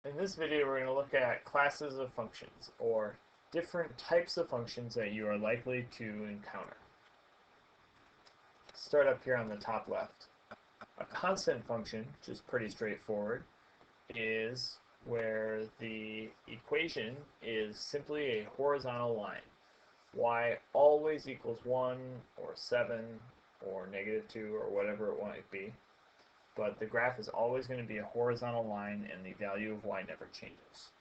In this video, we're going to look at classes of functions, or different types of functions that you are likely to encounter. Start up here on the top left. A constant function, which is pretty straightforward, is where the equation is simply a horizontal line. Y always equals 1 or 7 or -2 or whatever it might be. But the graph is always going to be a horizontal line and the value of y never changes.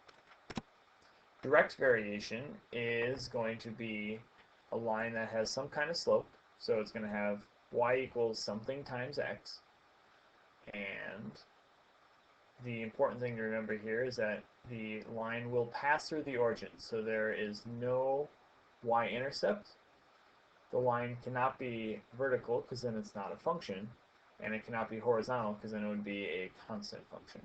Direct variation is going to be a line that has some kind of slope, so it's going to have y equals something times x, and the important thing to remember here is that the line will pass through the origin, so there is no y-intercept. The line cannot be vertical because then it's not a function, and it cannot be horizontal because then it would be a constant function.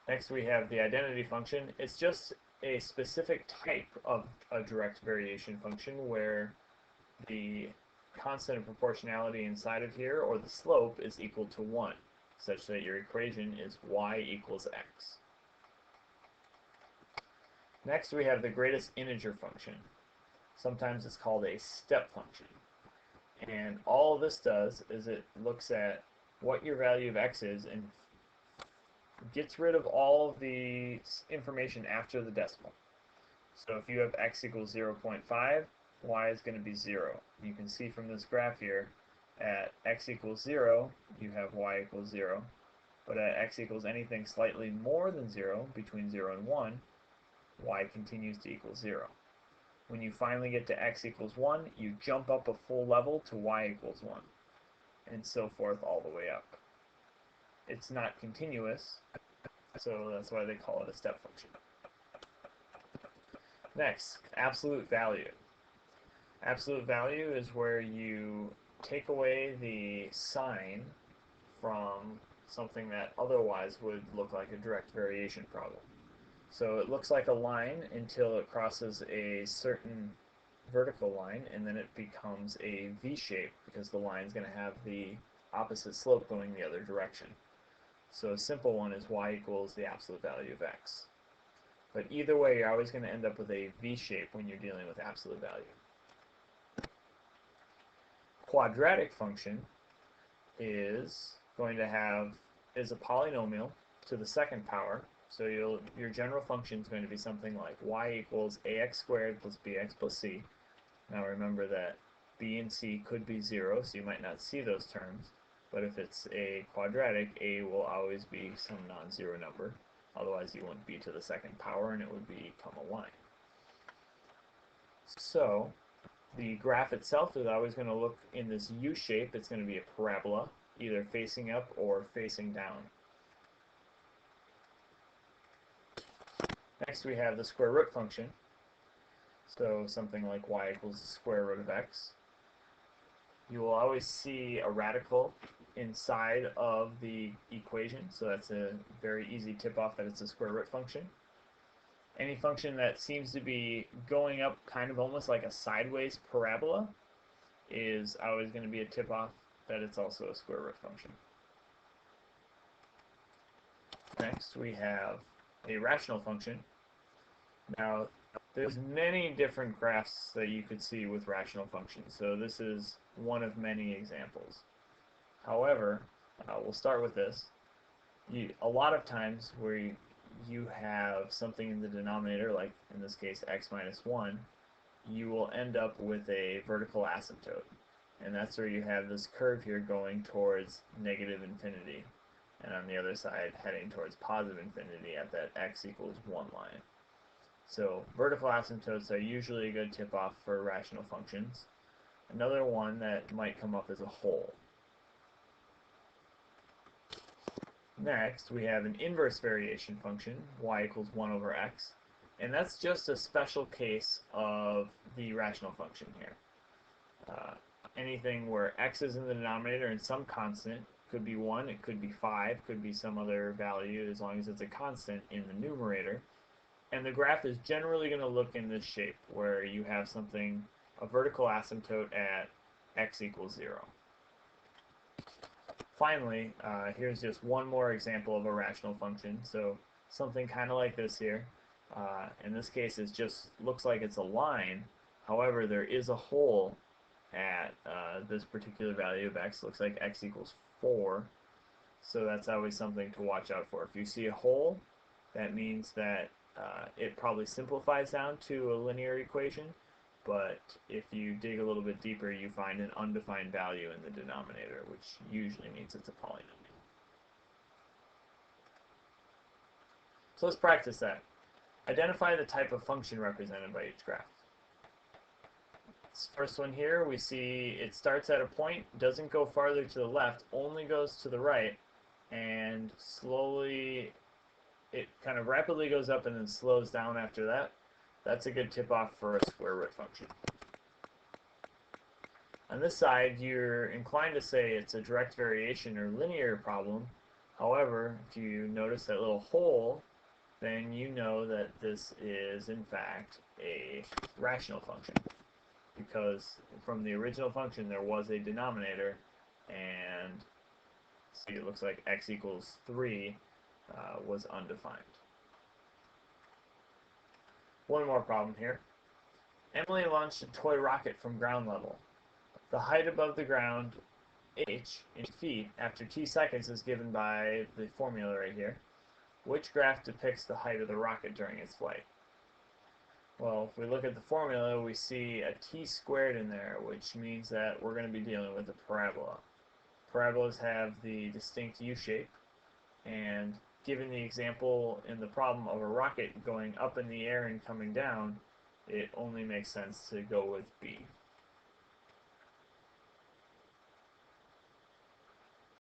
Next we have the identity function. It's just a specific type of a direct variation function where the constant of proportionality inside of here, or the slope, is equal to 1, such that your equation is y equals x. Next we have the greatest integer function. Sometimes it's called a step function. And all this does is it looks at what your value of x is and gets rid of all of the information after the decimal. So if you have x equals 0.5, y is going to be 0. You can see from this graph here, at x equals 0, you have y equals 0. But at x equals anything slightly more than 0, between 0 and 1, y continues to equal 0. When you finally get to x equals 1, you jump up a full level to y equals 1, and so forth all the way up. It's not continuous, so that's why they call it a step function. Next, absolute value. Absolute value is where you take away the sign from something that otherwise would look like a direct variation problem. So it looks like a line until it crosses a certain vertical line, and then it becomes a V shape because the line is going to have the opposite slope going the other direction. So a simple one is y equals the absolute value of x. But either way, you're always going to end up with a V shape when you're dealing with absolute value. Quadratic function is going to have a polynomial to the second power. So your general function is going to be something like y equals ax squared plus bx plus c. Now remember that b and c could be 0, so you might not see those terms. But if it's a quadratic, a will always be some non-zero number. Otherwise you wouldn't be to the second power and it would become a line. So the graph itself is always going to look in this U shape. It's going to be a parabola, either facing up or facing down. Next we have the square root function. So something like y equals the square root of x. You will always see a radical inside of the equation, so that's a very easy tip-off that it's a square root function. Any function that seems to be going up kind of almost like a sideways parabola is always going to be a tip-off that it's also a square root function. Next we have a rational function. Now, there's many different graphs that you could see with rational functions, so this is one of many examples. However, we'll start with this. A lot of times where you have something in the denominator, like in this case x minus 1, you will end up with a vertical asymptote. And that's where you have this curve here going towards negative infinity, and on the other side heading towards positive infinity at that x equals 1 line. So vertical asymptotes are usually a good tip-off for rational functions. Another one that might come up is a hole. Next, we have an inverse variation function, y equals 1 over x, and that's just a special case of the rational function here. Anything where x is in the denominator and some constant, could be 1, it could be 5, could be some other value, as long as it's a constant in the numerator. And the graph is generally going to look in this shape, where you have something, a vertical asymptote at x equals 0. Finally, here's just one more example of a rational function. So something kind of like this here. In this case, it just looks like it's a line. However, there is a hole at this particular value of x. Looks like x equals 4. So that's always something to watch out for. If you see a hole, that means that it probably simplifies down to a linear equation. But if you dig a little bit deeper, you find an undefined value in the denominator, which usually means it's a polynomial. So let's practice that. Identify the type of function represented by each graph. This first one here, we see it starts at a point, doesn't go farther to the left, only goes to the right, and slowly, it kind of rapidly goes up and then slows down after that. That's a good tip-off for a square root function. On this side, you're inclined to say it's a direct variation or linear problem. However, if you notice that little hole, then you know that this is, in fact, a rational function. Because from the original function, there was a denominator, and see, it looks like x equals 3 was undefined. One more problem here. Emily launched a toy rocket from ground level. The height above the ground, h, in feet, after t seconds is given by the formula right here. Which graph depicts the height of the rocket during its flight? Well, if we look at the formula, we see a t squared in there, which means that we're going to be dealing with a parabola. Parabolas have the distinct u shape, and given the example in the problem of a rocket going up in the air and coming down, it only makes sense to go with B.